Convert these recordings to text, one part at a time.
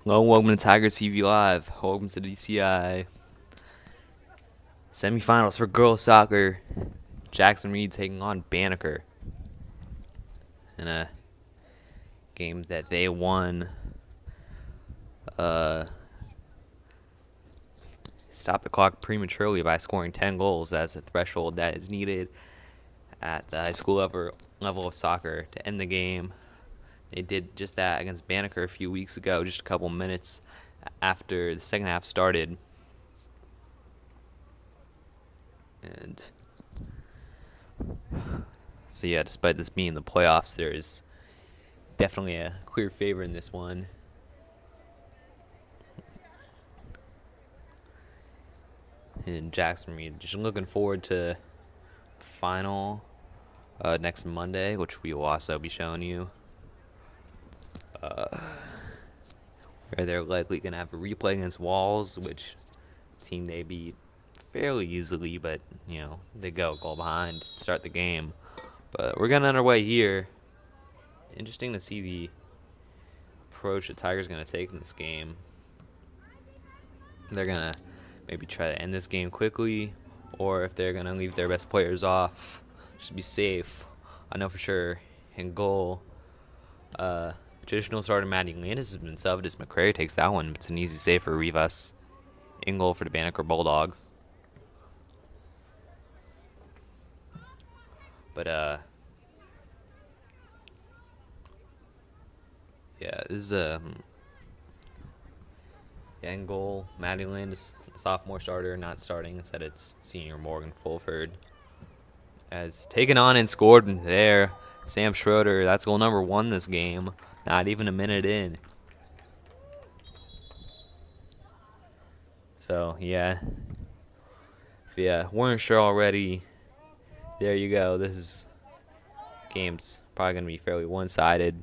Hello, welcome to Tiger TV Live. Welcome to the DCIAA Semifinals for girls soccer. Jackson Reed taking on Banneker in a game that they won. Stopped the clock prematurely by scoring 10 goals. That's a threshold that is needed at the high school level of soccer to end the game. They did just that against Banneker a few weeks ago, just a couple minutes after the second half started. And so yeah, despite this being the playoffs, there is definitely a clear favorite in this one. And Jackson Reed, just looking forward to final next Monday, which we will also be showing you. Where they're likely going to have a replay against Walls, which team they beat fairly easily, but, they go a goal behind to start the game. But we're getting underway here. Interesting to see the approach the Tigers going to take in this game. They're going to maybe try to end this game quickly, or if they're going to leave their best players off, just be safe. I know for sure in goal, traditional starter Maddie Landis has been subbed as McCrary takes that one. It's an easy save for Rivas. In goal for the Banneker Bulldogs. But, yeah, this is in goal, Maddie Landis, sophomore starter, not starting. Instead, it's senior Morgan Fulford. Has taken on and scored there. Sam Schroeder, that's goal number 1 this game. Not even a minute in. So, yeah. If you weren't sure already, there you go. This game's probably going to be fairly one-sided.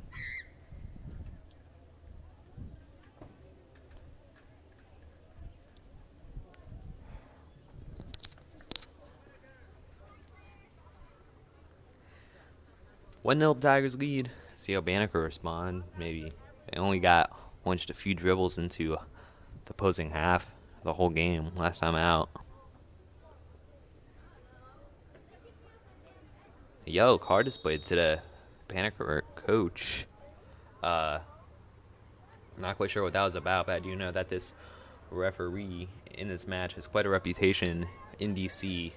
One 0 Tigers lead. See how Banneker respond. Maybe they only got just a few dribbles into the opposing half the whole game last time out. The yellow card displayed to the Banneker coach. I'm not quite sure what that was about, but I do know that this referee in this match has quite a reputation in DC.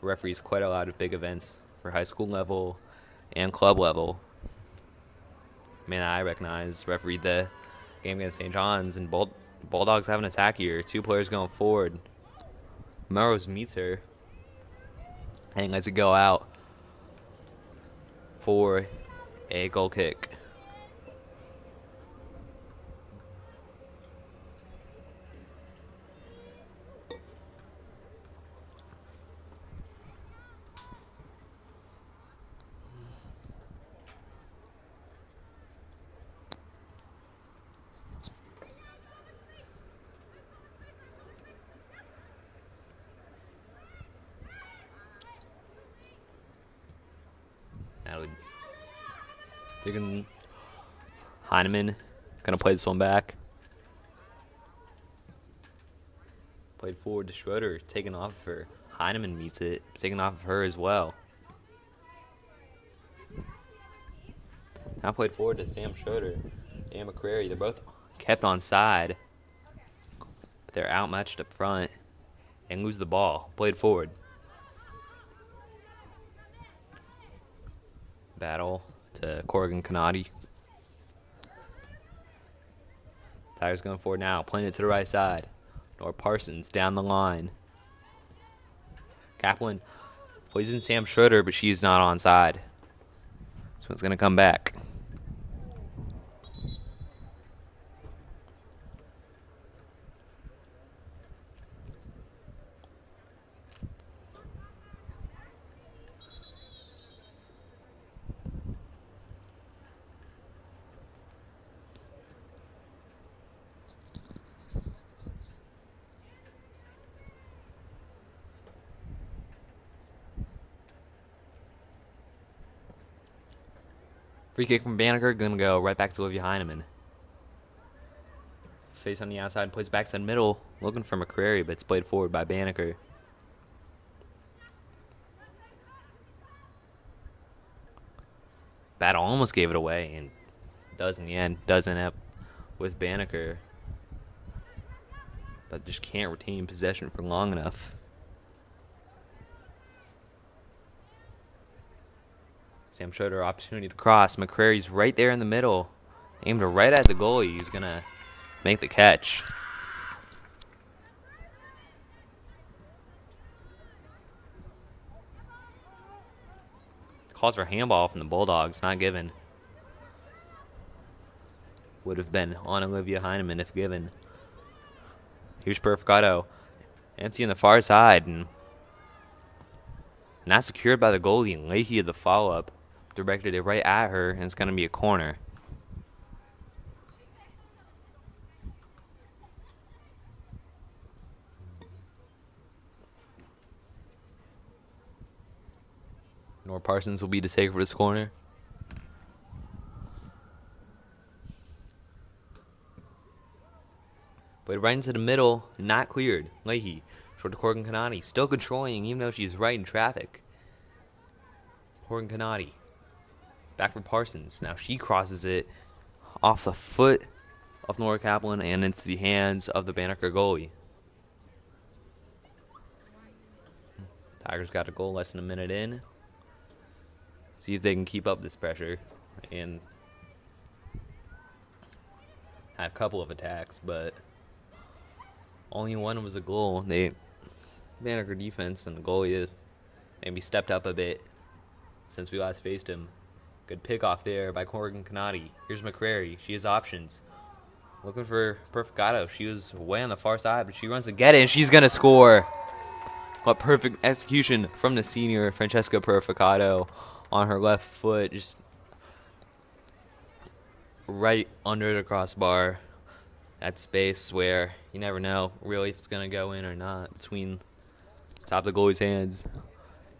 Referees quite a lot of big events for high school level and club level. Man, I recognize refereed the game against St. John's, and Bulldogs have an attack here. 2 players going forward. Melrose meets her and lets it go out for a goal kick. Thinking Heineman gonna play this one back. Played forward to Schroeder, taken off of her. Heineman meets it, taken off of her as well. Now played forward to Sam Schroeder and McCrary. They're both kept on side, but they're outmatched up front and lose the ball. Played forward. Battle to Corrigan Canati. Tigers going forward now, playing it to the right side. Nor Parsons down the line. Kaplan plays in Sam Schroeder, but she's not onside. So it's going to come back. Free kick from Banneker, going to go right back to Olivia Heineman. Face on the outside, plays back to the middle, looking for McCrary, but it's played forward by Banneker. Battle almost gave it away, and does in the end. Doesn't up with Banneker, but just can't retain possession for long enough. Sam Schroeder opportunity to cross. McCrary's right there in the middle, aimed right at the goalie. He's gonna make the catch. Calls for handball from the Bulldogs, not given. Would have been on Olivia Heineman if given. Here's Perfecado. Empty on the far side, and not secured by the goalie. And Leahy had the follow-up. Directed it right at her, and it's going to be a corner. Nor Parsons will be the taker for this corner. But right into the middle, not cleared. Leahy, short to Corgan Kanani, still controlling even though she's right in traffic. Corgan Kanani, back for Parsons. Now she crosses it off the foot of Nora Kaplan and into the hands of the Banneker goalie. Tigers got a goal less than a minute in. See if they can keep up this pressure. And had a couple of attacks, but only one was a goal. Banneker defense and the goalie has maybe stepped up a bit since we last faced him. Good pick off there by Corgan Kanati. Here's McCrary. She has options. Looking for Perfecado. She was way on the far side, but she runs to get it, and she's going to score. What perfect execution from the senior, Francesca Perfecado, on her left foot, just right under the crossbar. That space where you never know really if it's going to go in or not, between top of the goalie's hands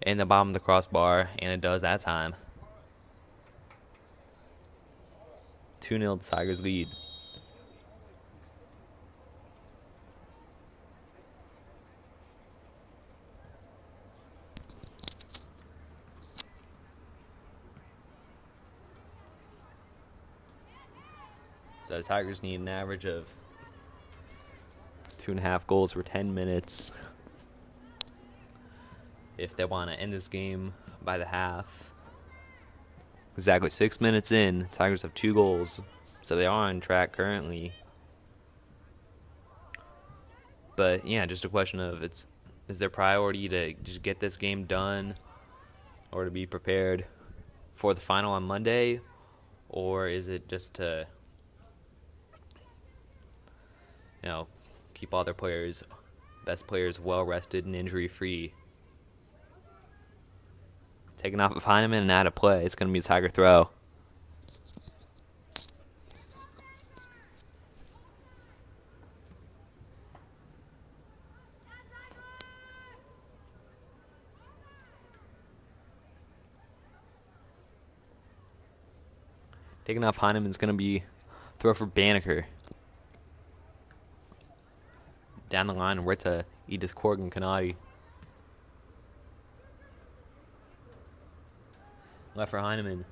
and the bottom of the crossbar, and it does that time. 2-0 Tigers lead. So the Tigers need an average of 2.5 goals per 10 minutes if they want to end this game by the half. Exactly 6 minutes in, Tigers have 2 goals, so they are on track currently. But yeah, just a question of is their priority to just get this game done or to be prepared for the final on Monday, or is it just to keep all their players, best players, well rested and injury free? Taking off of Heineman and out of play. It's going to be a Tiger throw. Taking off Heineman is going to be throw for Banneker. Down the line, right to Edith Corgan Kanati. Left for Heineman.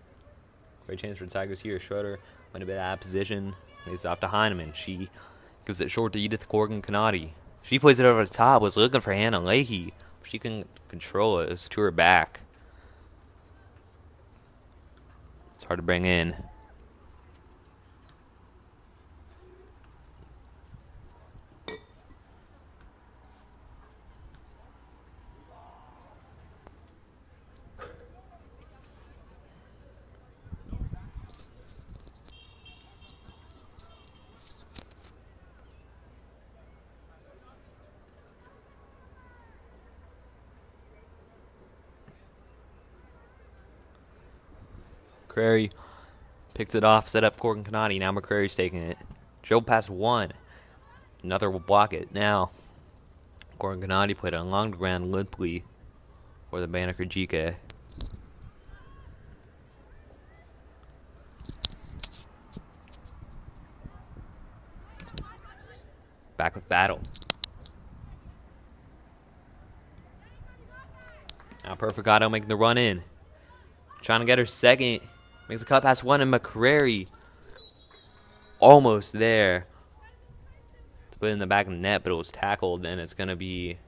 Great chance for the Tigers here. Schroeder went a bit out of position. Lays off to Heineman. She gives it short to Edith Corgan Kanati. She plays it over the top. Was looking for Hannah Leahy. She couldn't control it. It was to her back. It's hard to bring in. McCrary picks it off, set up Corgan Kanati. Now McCrary's taking it. Dribble past one. Another will block it. Now, Corgan Kanati played it along the ground limply for the Banneker GK. Back with Battle. Now Perfecado making the run in. Trying to get her second. Makes a cut past one, and McCrary almost there to put it in the back of the net, but it was tackled, and it's going to be...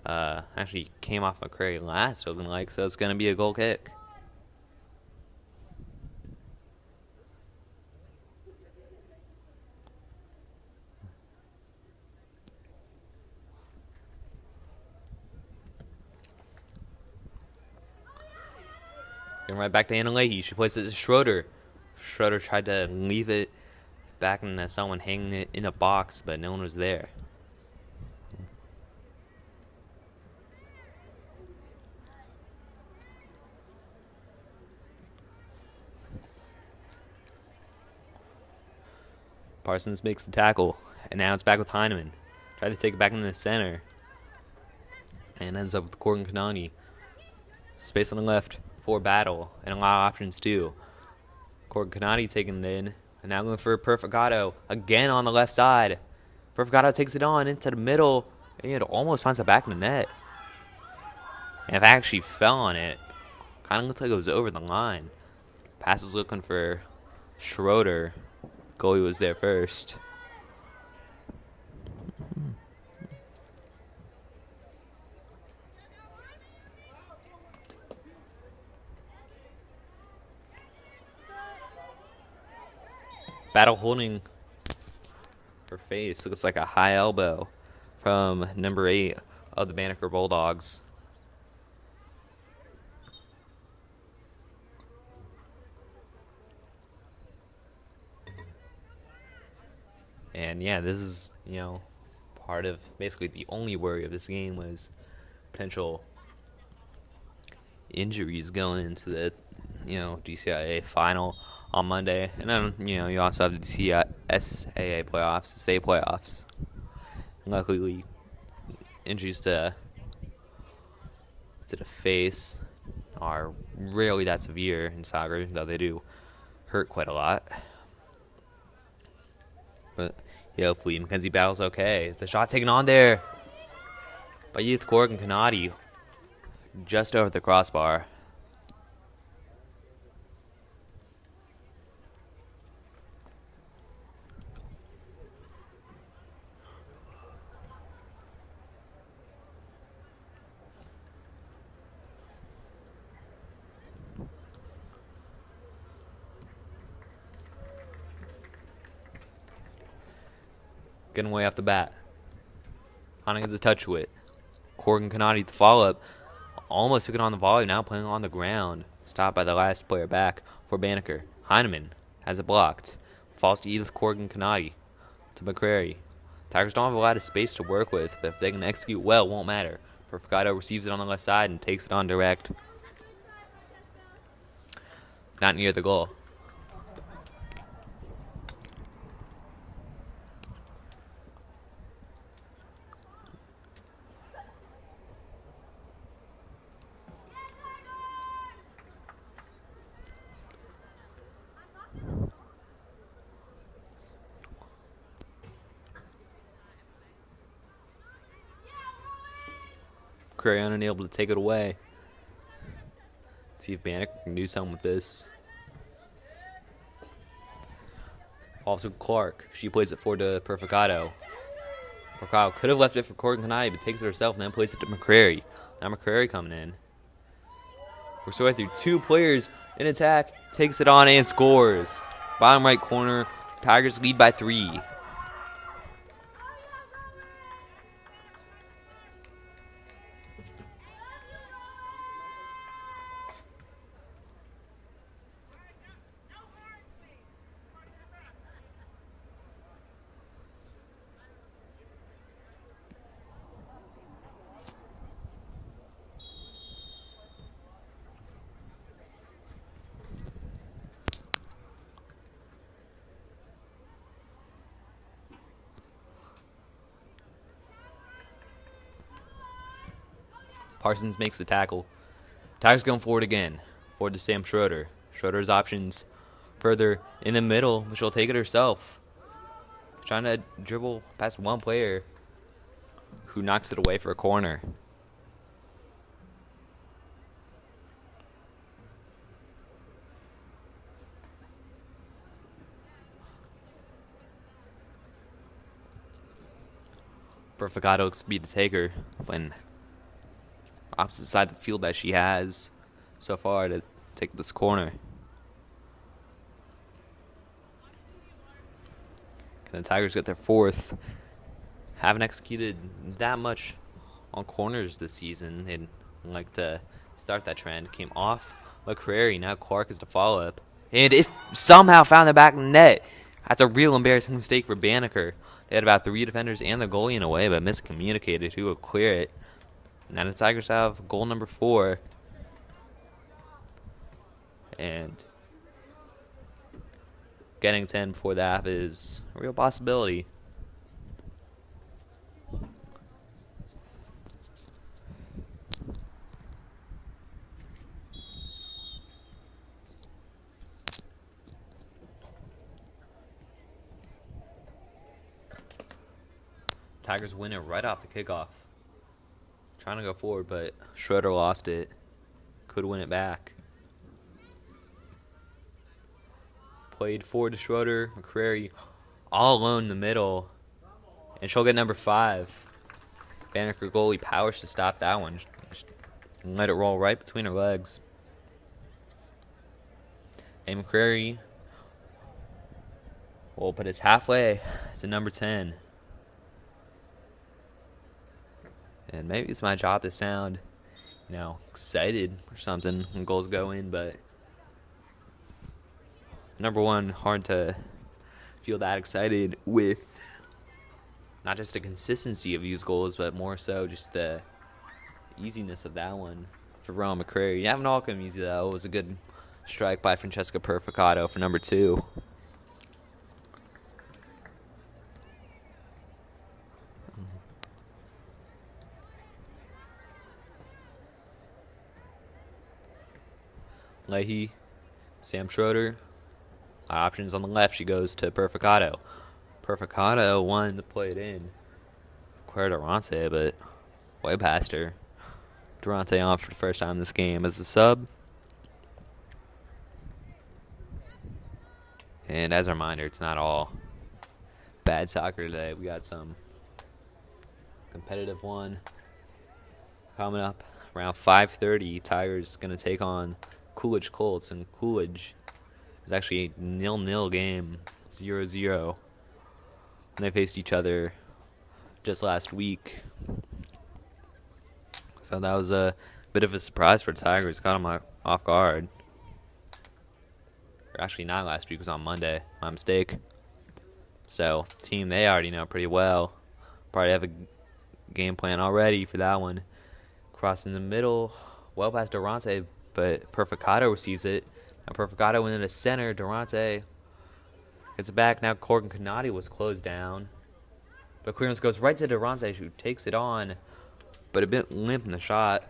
actually came off McCrary last, looking like, so it's going to be a goal kick. Getting right back to Anna Leahy. She plays it to Schroeder. Schroeder tried to leave it back into someone hanging it in a box, but no one was there. Parsons makes the tackle, and now it's back with Heineman. Tried to take it back into the center, and ends up with Corgan Kanani. Space on the left for Battle, and a lot of options too. Corgan Kanani taking it in, and now going for Perfecado again on the left side. Perfecado takes it on into the middle, and it almost finds the back of the net. And if it actually fell on it, kind of looked like it was over the line. Pass was looking for Schroeder. Goalie was there first. Battle holding her face. Looks like a high elbow from number 8 of the Banneker Bulldogs. And yeah, this is, part of basically the only worry of this game was potential injuries going into the, DCIAA final on Monday. And then, you also have the DCIAA playoffs, the state playoffs. And luckily, injuries to the face are rarely that severe in soccer, though they do hurt quite a lot. But yeah, hopefully Mackenzie Battle's okay. Is the shot taken on there by Youth Corgan Kanadi just over the crossbar? Getting away off the bat. Hana gets a touch with it. Corgan Kanadi, the follow-up. Almost took it on the volley, now playing on the ground. Stopped by the last player back for Banneker. Heineman has it blocked. Falls to Edith Corgan Kanadi. To McCrary. Tigers don't have a lot of space to work with, but if they can execute well, it won't matter. Perfecado receives it on the left side and takes it on direct. Not near the goal. McCrary unable to take it away. See if Banneker can do something with this. Also Clark. She plays it forward to Perfecado. Perfecado could have left it for Corgan Kanadi, but takes it herself and then plays it to McCrary. Now McCrary coming in. We're sorting through two players in attack. Takes it on and scores. Bottom right corner. Tigers lead by 3. Parsons makes the tackle. Tigers going forward again. Forward to Sam Schroeder. Schroeder's options further in the middle, but she'll take it herself. trying to dribble past one player who knocks it away for a corner. Perfecado looks to be the taker when opposite side of the field that she has so far to take this corner. And the Tigers get their fourth. Haven't executed that much on corners this season. They'd like to start that trend. Came off McCrary. Now Clark is the follow-up. And it somehow found the back of the net. That's a real embarrassing mistake for Banneker. They had about 3 defenders and the goalie in a way, but miscommunicated who would clear it. Now the Tigers have goal number 4. And getting 10 before the half is a real possibility. Tigers win it right off the kickoff. Trying to go forward, but Schroeder lost it. Could win it back. Played forward to Schroeder. McCrary all alone in the middle. And she'll get number 5. Banneker goalie powers to stop that one. Just let it roll right between her legs. And McCrary will put us halfway to number 10. And maybe it's my job to sound, excited or something when goals go in, but number 1, hard to feel that excited with not just the consistency of these goals, but more so just the easiness of that one for Rowan McCrary. You haven't all come easy, though. It was a good strike by Francesca Perfecado for number 2. Leahy, Sam Schroeder. Options on the left. She goes to Perfecado. Perfecado wanted to play it in. Claire Durante, but way past her. Durante on for the first time this game as a sub. And as a reminder, it's not all bad soccer today. We got some competitive one coming up around 5:30. Tigers going to take on Coolidge Colts, and Coolidge is actually a 0-0 game, 0-0. They faced each other just last week. So that was a bit of a surprise for Tigers. Caught them off guard. Or actually not last week. It was on Monday. My mistake. So, team they already know pretty well. Probably have a game plan already for that one. Crossing the middle. Well past Durante, but Perfecado receives it. Now Perfecado went into center. Durante gets it back. Now Corgan Canati was closed down. But clearance goes right to Durante, who takes it on. But a bit limp in the shot.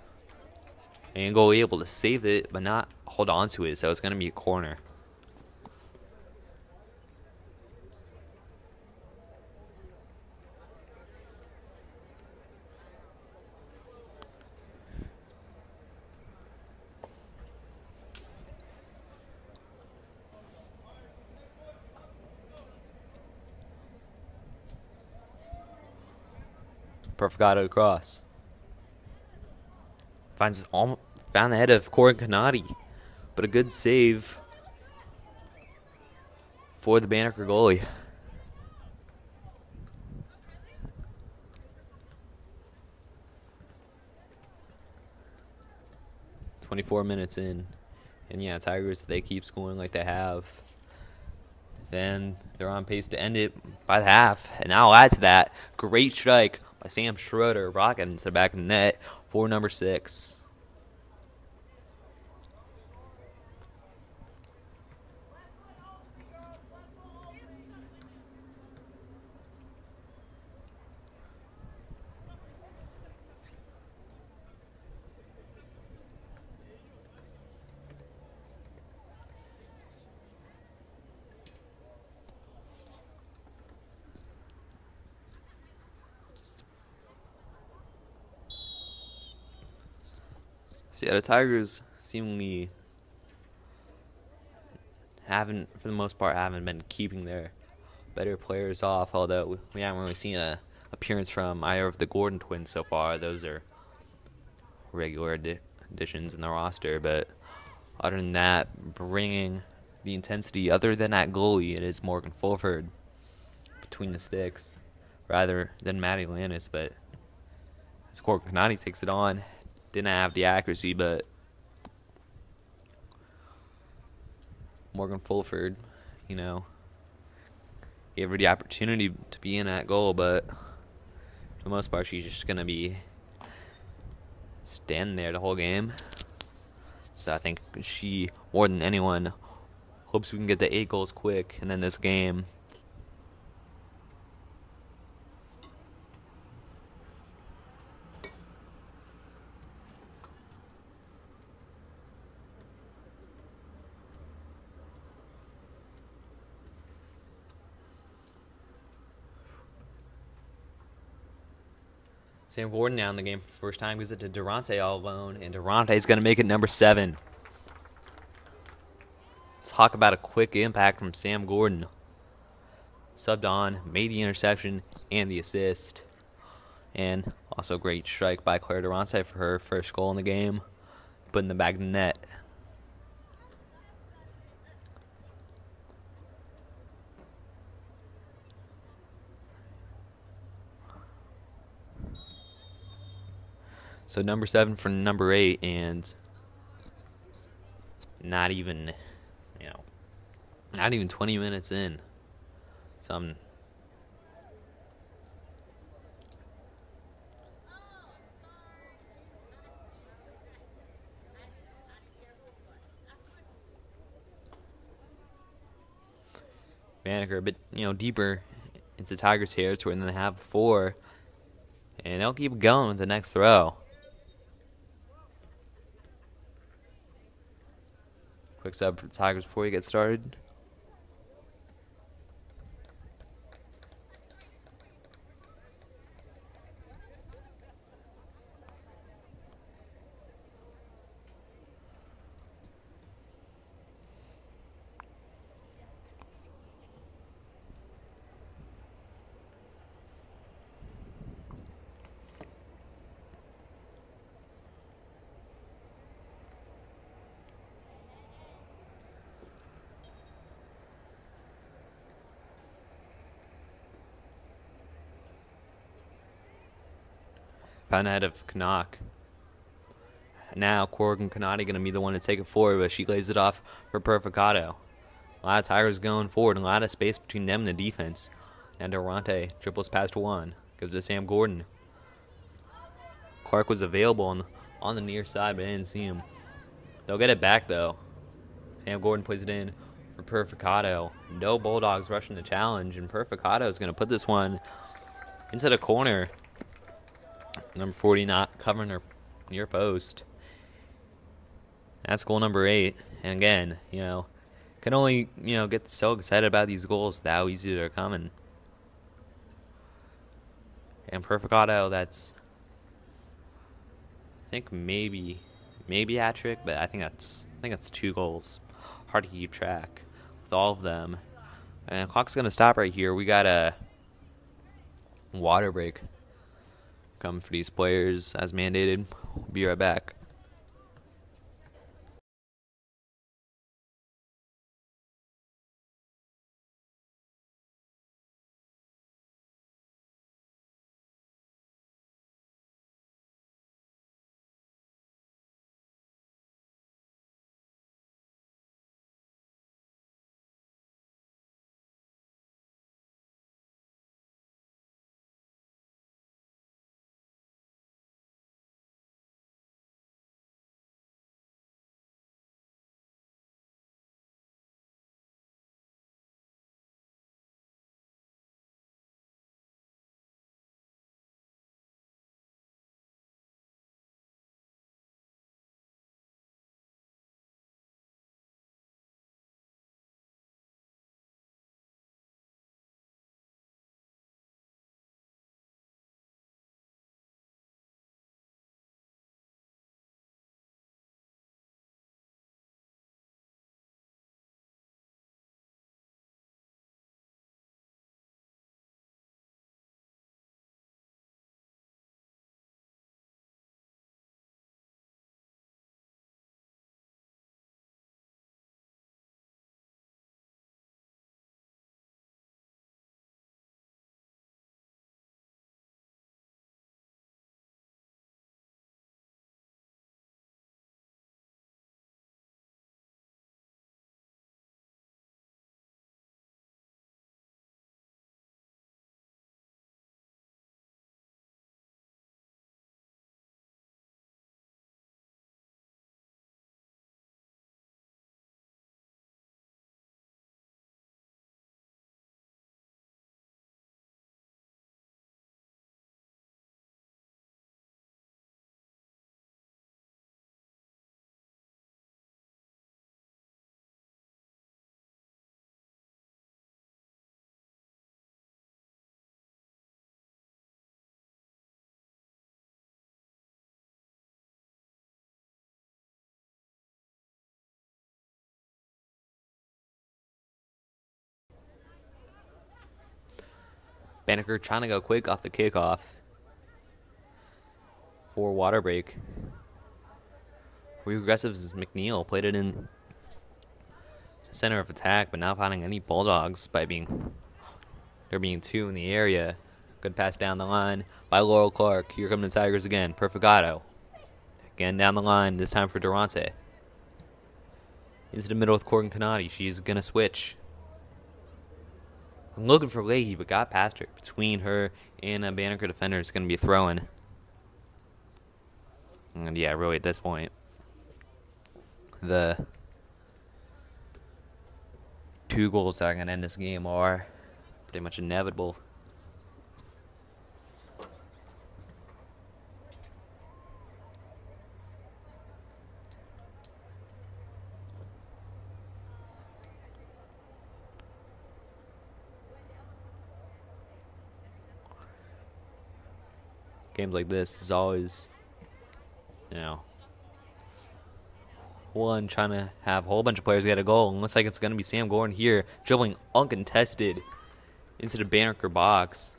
And goalie able to save it, but not hold on to it. So it's going to be a corner. Perfecado across. Found the head of Corgan Canati. But a good save for the Banneker goalie. "24 minutes in. And yeah, Tigers, they keep scoring like they have. Then they're on pace to end it by the half. And now I'll add to that. Great strike by Sam Schroeder, rocking into the back of the net for number 6. So yeah, the Tigers seemingly haven't, for the most part, haven't been keeping their better players off. Although we haven't really seen a appearance from either of the Gordon twins so far. Those are regular additions in the roster, but other than that, bringing the intensity, other than that goalie, it is Morgan Fulford between the sticks rather than Matty Lannis. But as Cork Canati takes it on, didn't have the accuracy, but Morgan Fulford, gave her the opportunity to be in that goal, but for the most part, she's just going to be standing there the whole game. So I think she, more than anyone, hopes we can get the 8 goals quick, and then this game. Sam Gordon now in the game for the first time, gives it to Durante all alone, and Durante's going to make it number 7. Talk about a quick impact from Sam Gordon. Subbed on, made the interception and the assist. And also a great strike by Claire Durante for her first goal in the game, putting the back of the net. So number 7 for number 8, and not even 20 minutes in. Banneker a bit, deeper into Tigers' territory than they have before, and they'll keep going with the next throw. Quick sub for the Tigers before we get started. Found ahead of Canuck. Now Corrigan Canati going to be the one to take it forward, but she lays it off for Perfecado. A lot of Tigers going forward, and a lot of space between them and the defense. And Durante triples past 1, gives it to Sam Gordon. Clark was available on the near side, but I didn't see him. They'll get it back, though. Sam Gordon plays it in for Perfecado. No Bulldogs rushing the challenge, and Perfecado is going to put this one into the corner. Number 40 not covering her near post. That's goal number 8. And again, can only, get so excited about these goals, how easy they're coming. And Perfecado, that's, I think maybe hat trick, but I think that's 2 goals. Hard to keep track with all of them. And the clock's gonna stop right here. We got a water break come for these players as mandated. We'll be right back. Banneker trying to go quick off the kickoff for water break. Regressives McNeil played it in the center of attack, but not finding any Bulldogs by there being two in the area. Good pass down the line by Laurel Clark. Here come the Tigers again. Perfecado. Again down the line, this time for Durante. Into the middle with Corgan Canati. She's going to switch. I'm looking for Leahy, but got past her. Between her and a Banneker defender, it's going to be throwing. And yeah, really at this point, the 2 goals that are going to end this game are pretty much inevitable. Games like this is always, one trying to have a whole bunch of players get a goal. And looks like it's going to be Sam Gordon here, dribbling uncontested into the Banneker box.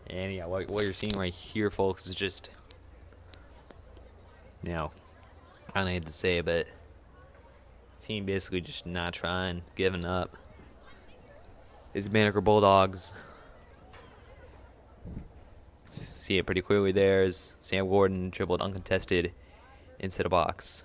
And yeah, what you're seeing right here, folks, is just, I don't hate to say it, but team basically just not trying, giving up. Is Banneker Bulldogs. See it pretty clearly there as Sam Gordon dribbled uncontested into the box.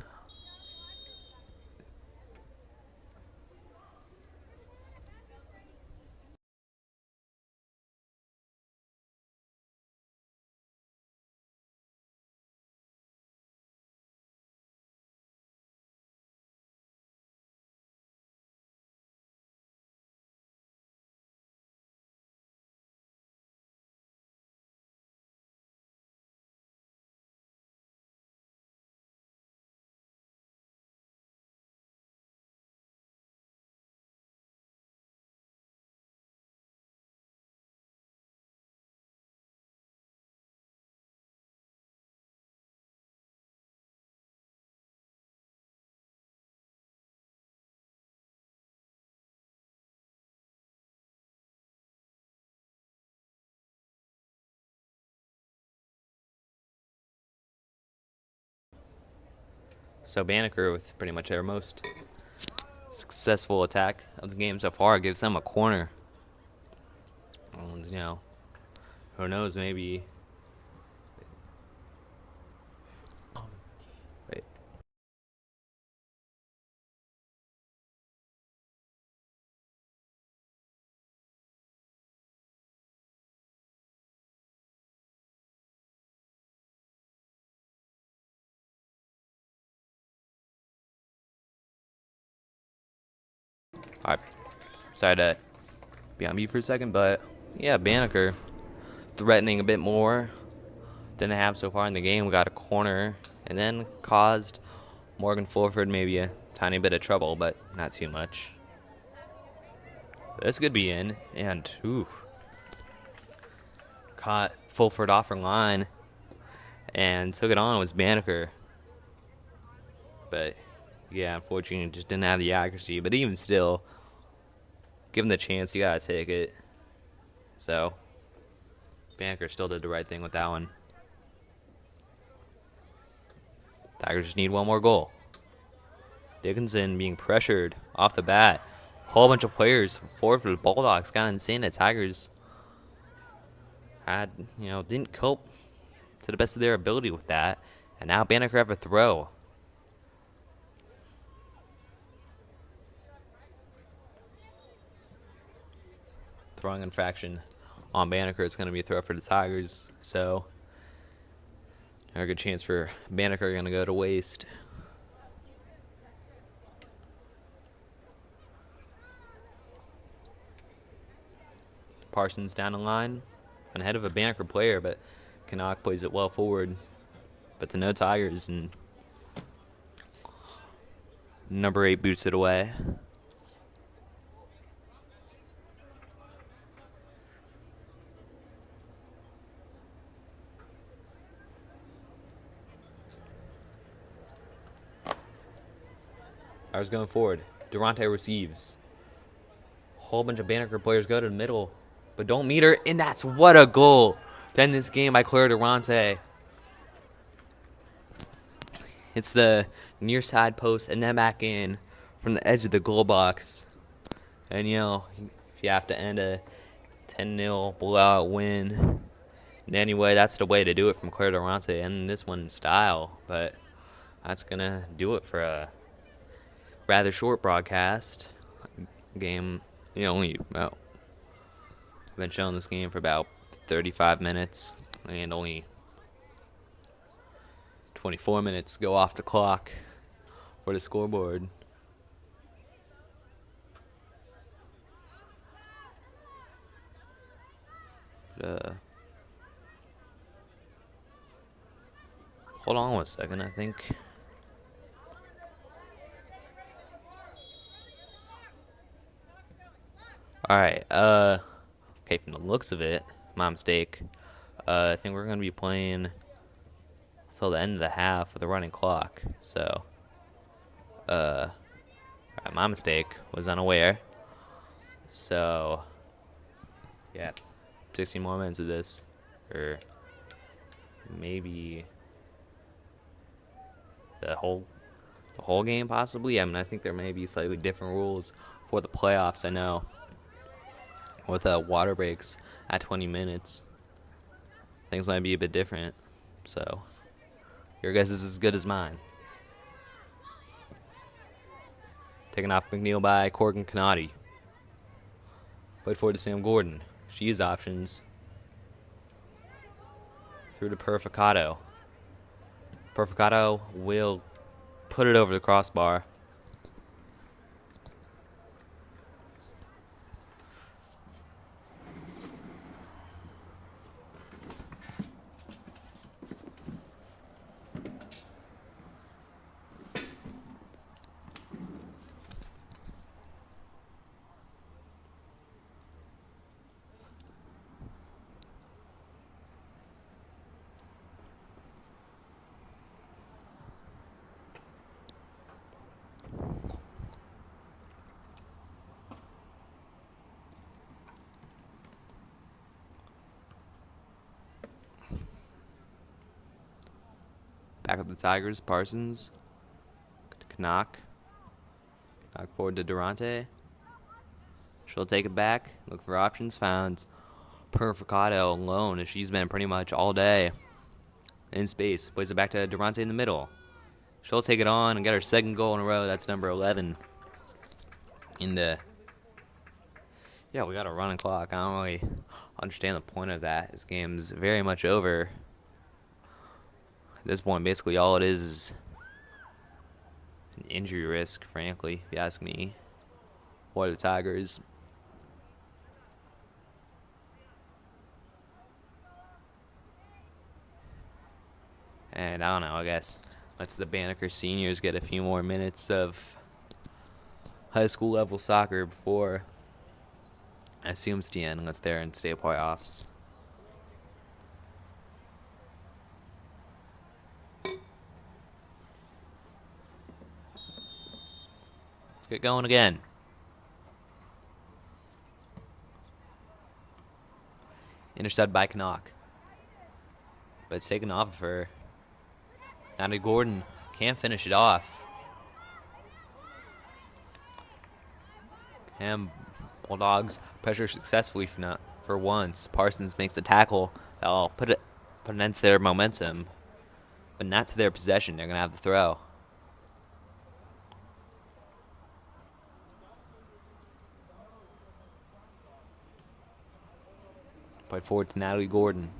So Banneker, with pretty much their most successful attack of the game so far, gives them a corner. And, who knows, maybe. Wait. Alright, sorry to be on mute for a second, but yeah, Banneker threatening a bit more than they have so far in the game. We got a corner and then caused Morgan Fulford maybe a tiny bit of trouble, but not too much. This could be in, and caught Fulford off her line and took it on was Banneker. But yeah, unfortunately, just didn't have the accuracy. But even still, given the chance, you gotta take it. So Banneker still did the right thing with that one. Tigers just need one more goal. Dickinson being pressured off the bat. Whole bunch of players forward for the Bulldogs. Kind of insane that Tigers didn't cope to the best of their ability with that. And now Banneker have a throw. Throwing infraction on Banneker. It's going to be a throw for the Tigers. So, a good chance for Banneker going to go to waste. Parsons down the line. Ahead of a Banneker player, but Canuck plays it well forward. But to no Tigers, and number 8 boots it away. Tigers going forward. Durante receives. Whole bunch of Banneker players go to the middle. but don't meet her, and that's what a goal. Then this game by Claire Durante. It's the near side post and then back in from the edge of the goal box. And, you know, if you have to end a 10-0 blowout win in any way, that's the way to do it from Claire Durante. And this one in style. But that's going to do it for a rather short broadcast. Game, you know, I've been showing this game for about 35 minutes. And only 24 minutes go off the clock for the scoreboard. Hold on 1 second, I think. Alright, okay, from the looks of it, my mistake. I think we're going to be playing till the end of the half with a running clock. So, my mistake, was unaware. So, yeah, 60 more minutes of this, or maybe the whole game possibly. I mean, I think there may be slightly different rules for the playoffs. I know with water breaks at 20 minutes, things might be a bit different. So your guess is as good as mine. Taken off McNeil by Corgan Canati. Played forward to Sam Gordon. She has options. Through to Purificato. Purificato will put it over the crossbar. Back with the Tigers, Parsons. Knock forward to Durante. She'll take it back. Look for options. Found Purificato alone, as she's been pretty much all day in space. Plays it back to Durante in the middle. She'll take it on and get her second goal in a row. That's number 11. Yeah, we got a running clock. I don't really understand the point of that. This game's very much over. At this point, basically all it is an injury risk, frankly, if you ask me. What are the Tigers? And I don't know, I guess let's the Banneker seniors get a few more minutes of high school level soccer before I assume it's the end unless they're in state playoffs. Let's get going again. Intercepted by Knock. But it's taken off of her. Now Gordon can't finish it off. And Bulldogs pressure successfully for once. Parsons makes the tackle. That'll put an end to their momentum. But not to their possession. They're going to have the throw. Played forward to Natalie Gordon.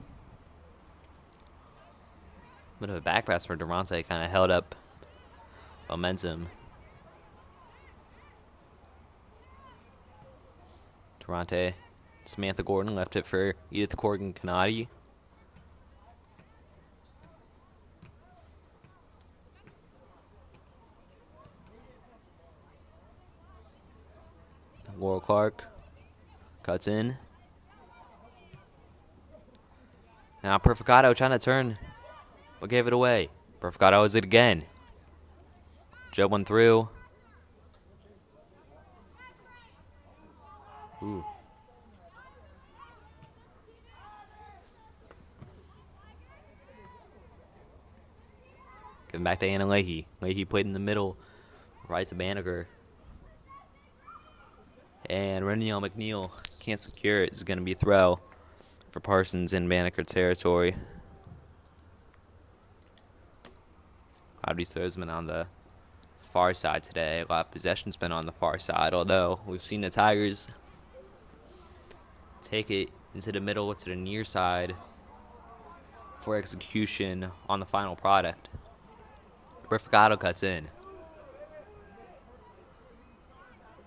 Bit of a back pass for Durante, kind of held up momentum. Durante, Samantha Gordon left it for Edith Corgan Canati. Laurel Clark cuts in. Now Purificato trying to turn, but gave it away. Purificato is it again. Joe went through. Ooh. Give him back to Anna Leahy. Leahy played in the middle, right to Banneker. And Reniel McNeil can't secure it. It's going to be a throw for Parsons in Banneker territory. A lot of these throws been on the far side today. A lot of possession's been on the far side, although we've seen the Tigers take it into the middle, to the near side for execution on the final product. Perfecado cuts in.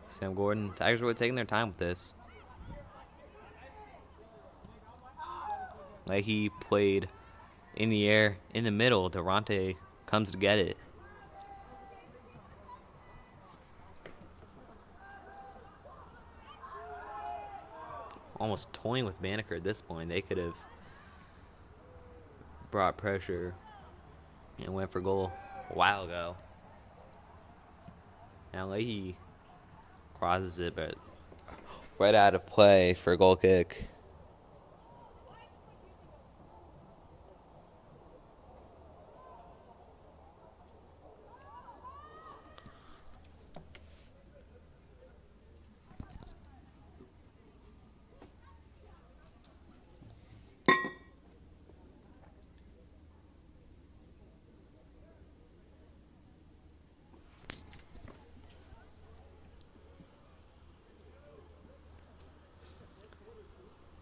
Sam Gordon, Tigers were taking their time with this. Like he played in the air, in the middle. Durante comes to get it. Almost toying with Banneker at this point. They could have brought pressure and went for goal a while ago. Now Leahy crosses it, but right out of play for a goal kick.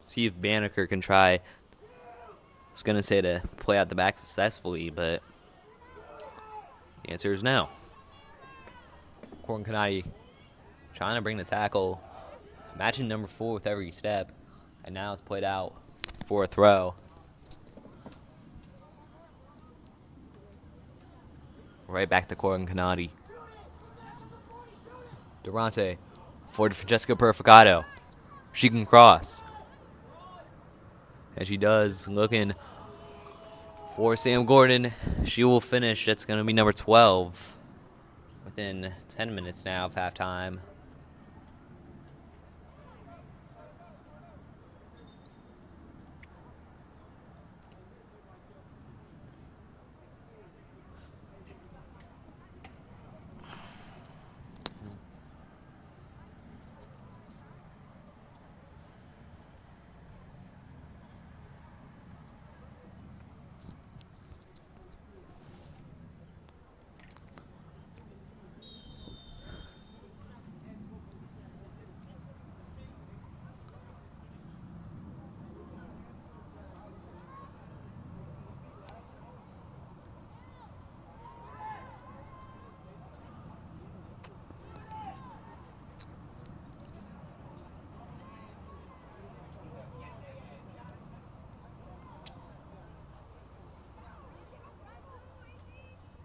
See if Banneker can try. I was going to say to play out the back successfully, but the answer is no. Corbin Canati trying to bring the tackle, matching number 4 with every step, and now it's played out for a throw. Right back to Corbin Canati. Durante for Francesca Perfecado. She can cross. And she does, looking for Sam Gordon. She will finish. That's going to be number 12 within 10 minutes now of halftime.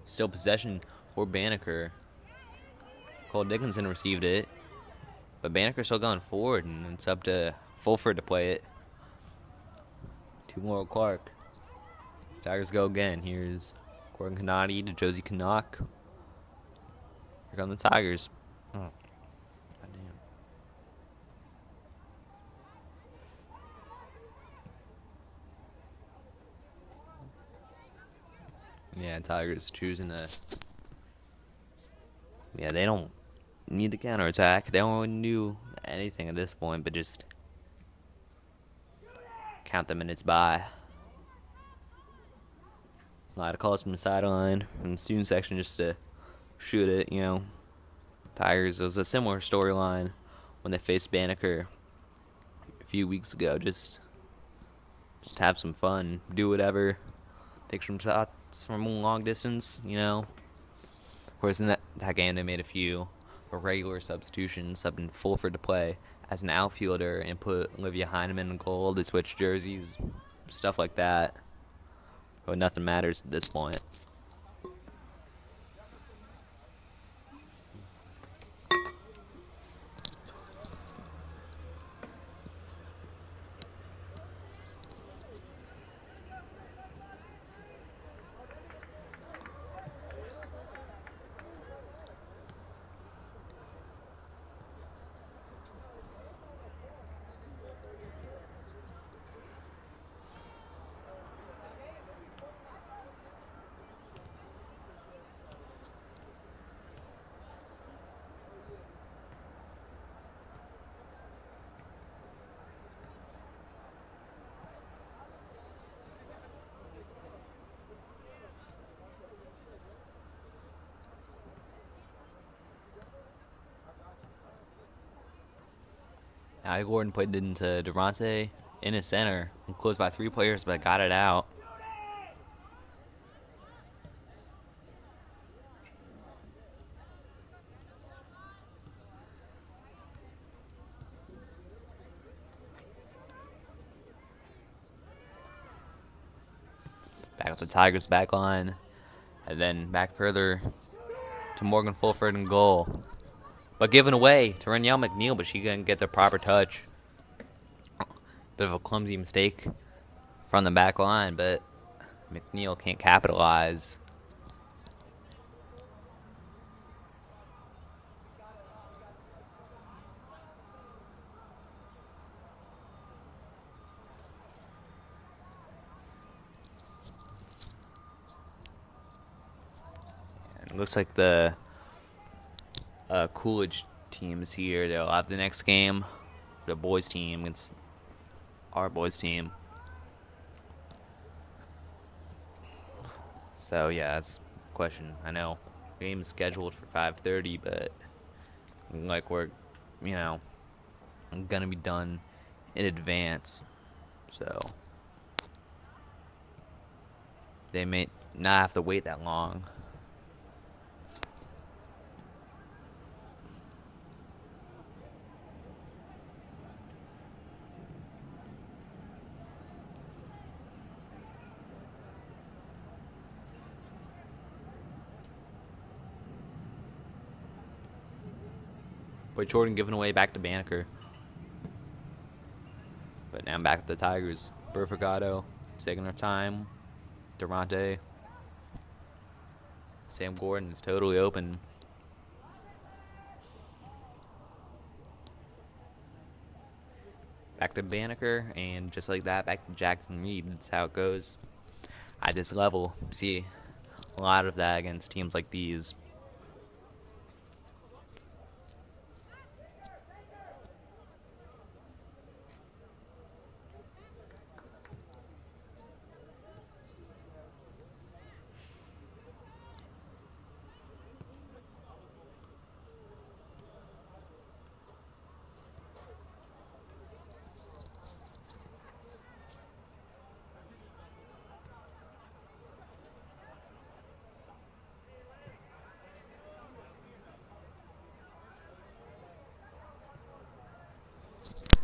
Still possession for Banneker. Cole Dickinson received it, but Banneker's still going forward, and it's up to Fulford to play it to Laurel Clark. Tigers go again. Here's Corbin Canati to Josie Canuck. Here come the Tigers. Oh, goddamn. Yeah, Tigers choosing to. Yeah, they don't need the counterattack. They don't really do anything at this point, but just count the minutes by. A lot of calls from the sideline, from the student section just to shoot it, you know. Tigers, it was a similar storyline when they faced Banneker a few weeks ago. Just have some fun, do whatever, take some shots from long distance, you know. Of course, in that game, they made a few regular substitutions, subbing Fulford to play as an outfielder and put Olivia Heineman in goal. They switched jerseys, stuff like that. But nothing matters at this point. Al Gordon put it into Durante in his center. Closed by 3 players, but got it out. Back with the Tigers back on. And then back further to Morgan Fulford in goal. But given away to Renielle McNeil, but she couldn't get the proper touch. Bit of a clumsy mistake from the back line, but McNeil can't capitalize. And it looks like the Coolidge team is here. They'll have the next game for the boys team against our boys team. So yeah, that's a question. I know game is scheduled for 5:30, but like we're, gonna be done in advance. So they may not have to wait that long. But Jordan giving away back to Banneker. But now I'm back at the Tigers. Burfagato taking their time. Durante. Sam Gordon is totally open. Back to Banneker, and just like that, back to Jackson Reed. That's how it goes. At this level, see a lot of that against teams like these.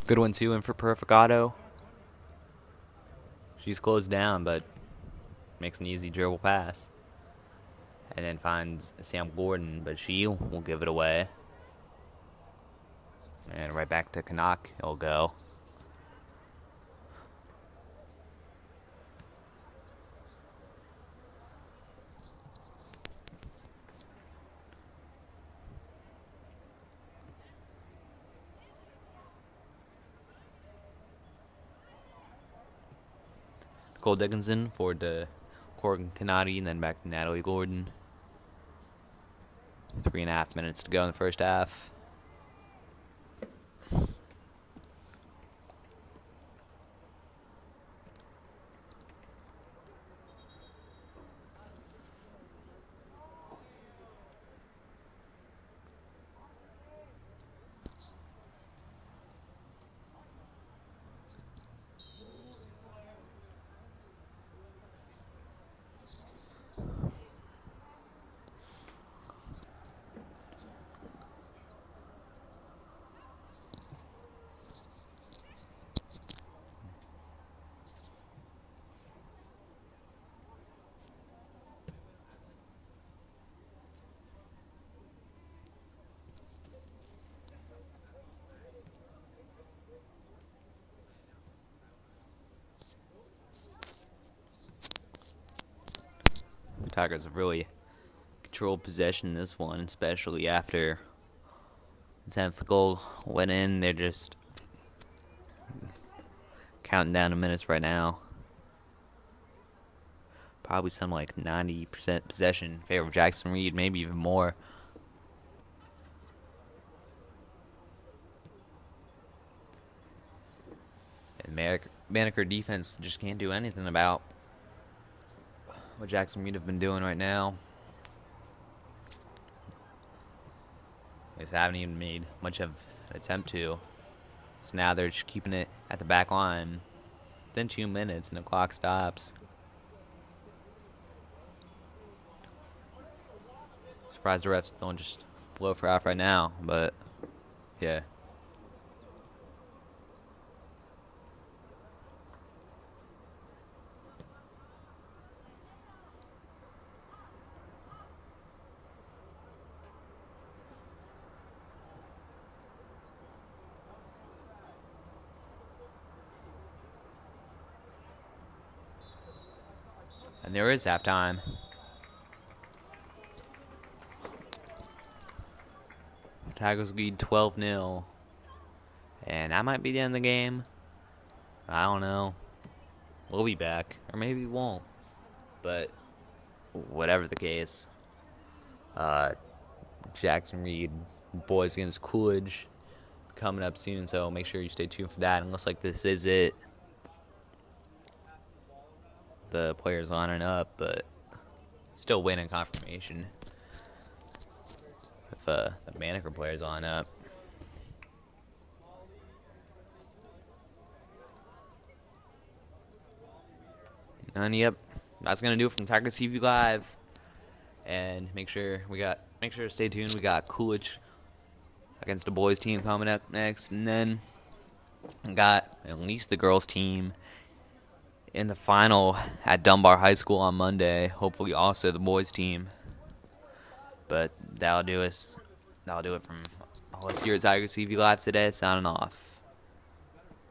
Good one, too, in for Perfecado. She's closed down, but makes an easy dribble pass. And then finds Sam Gordon, but she will give it away. And right back to Canuck, it'll go. Cole Dickinson forward to Corgan Canati, and then back to Natalie Gordon. 3.5 minutes to go in the first half. The Tigers have really controlled possession in this one, especially after the 10th goal went in. They're just counting down the minutes right now. Probably some like 90% possession in favor of Jackson Reed, maybe even more. And Banneker defense just can't do anything about what Jackson Reed have been doing right now. They just haven't even made much of an attempt to. So now they're just keeping it at the back line. Then 2 minutes and the clock stops. Surprised the refs don't just blow for half right now, but yeah. And there is halftime. Tigers lead 12-0. And that might be the end of the game. I don't know. We'll be back. Or maybe we won't. But whatever the case. Jackson Reed, boys against Coolidge, coming up soon. So make sure you stay tuned for that. It looks like this is it. The players lining up, but still waiting confirmation if the Banneker players line up. And yep, that's gonna do it from Tigers TV Live. And make sure to stay tuned. We got Coolidge against the boys team coming up next, and then we got at least the girls team in the final at Dunbar High School on Monday. Hopefully also the boys team. But that'll do it from all us here at Tigers TV Live today. Signing off.